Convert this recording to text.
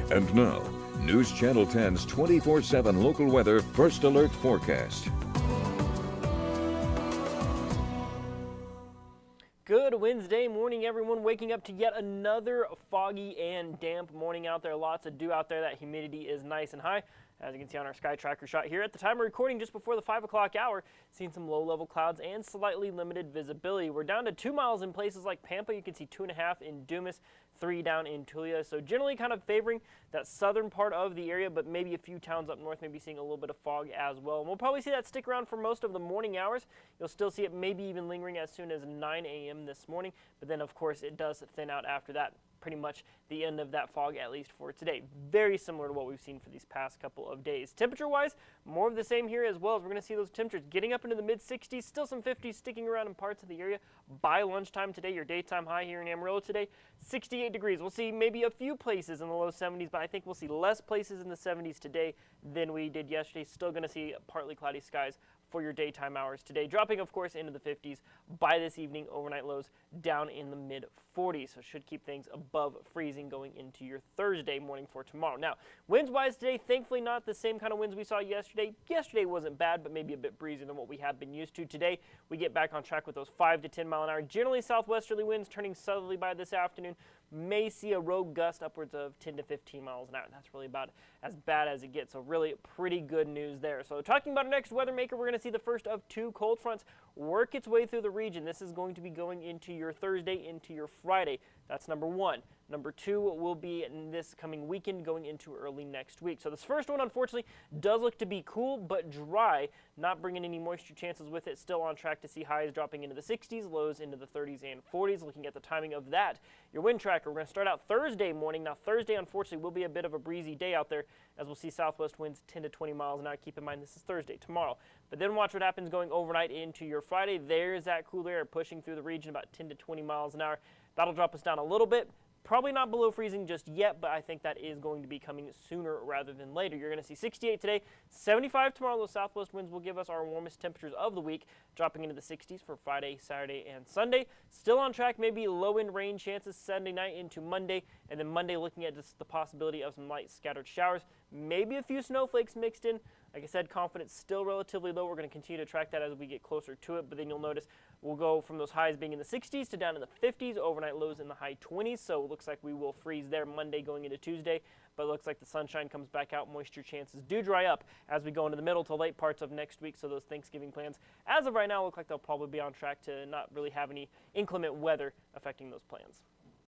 And now, News Channel 10's 24/7 local weather first alert forecast. Good Wednesday morning, everyone. Waking up to yet another foggy and damp morning out there. Lots of dew out there. That humidity is nice and high. As you can see on our sky tracker shot here at the time of recording, just before the 5 o'clock hour, seeing some low-level clouds and slightly limited visibility. We're down to 2 miles in places like Pampa. You can see 2.5 in Dumas, 3 down in Tulia. So generally kind of favoring that southern part of the area, but maybe a few towns up north maybe seeing a little bit of fog as well. And we'll probably see that stick around for most of the morning hours. You'll still see it maybe even lingering as soon as 9 a.m. this morning, but then of course it does thin out after that. Pretty much the end of that fog, at least for today. Very similar to what we've seen for these past couple of days. Temperature-wise, more of the same here as well, as we're going to see those temperatures getting up into the mid-60s, still some 50s sticking around in parts of the area by lunchtime today. Your daytime high here in Amarillo today, 68 degrees. We'll see maybe a few places in the low 70s, but I think we'll see less places in the 70s today than we did yesterday. Still going to see partly cloudy skies for your daytime hours today, dropping of course into the 50s by this evening. Overnight lows down in the mid-40s, so should keep things above freezing going into your Thursday morning for tomorrow. Now, winds wise today, thankfully not the same kind of winds we saw yesterday. Yesterday wasn't bad, but maybe a bit breezier than what we have been used to. Today we get back on track with those 5 to 10 mile an hour, generally southwesterly winds turning southerly by this afternoon. May see a rogue gust upwards of 10 to 15 miles an hour. That's really about as bad as it gets, so really pretty good news there. So talking about our next weather maker, we're going to see the first of 2 cold fronts work its way through the region. This is going to be going into your Thursday, into your Friday. That's number 1. Number 2 will be in this coming weekend going into early next week. So this first one, unfortunately, does look to be cool but dry, not bringing any moisture chances with it. Still on track to see highs dropping into the 60s, lows into the 30s and 40s. Looking at the timing of that, your wind tracker, we're going to start out Thursday morning. Now, Thursday, unfortunately, will be a bit of a breezy day out there, as we'll see southwest winds 10 to 20 miles an hour. Keep in mind, this is Thursday, tomorrow. But then watch what happens going overnight into your Friday. There's that cool air pushing through the region about 10 to 20 miles an hour. That'll drop us down a little bit. Probably not below freezing just yet, but I think that is going to be coming sooner rather than later. You're going to see 68 today, 75 tomorrow. Those southwest winds will give us our warmest temperatures of the week, dropping into the 60s for Friday, Saturday, and Sunday. Still on track, maybe low-end rain chances Sunday night into Monday, and then Monday looking at just the possibility of some light scattered showers, maybe a few snowflakes mixed in. Like I said, confidence still relatively low. We're going to continue to track that as we get closer to it, but then you'll notice we'll go from those highs being in the 60s to down in the 50s, overnight lows in the high 20s, so it looks like we will freeze there Monday going into Tuesday, but it looks like the sunshine comes back out. Moisture chances do dry up as we go into the middle to late parts of next week, so those Thanksgiving plans, as of right now, look like they'll probably be on track to not really have any inclement weather affecting those plans.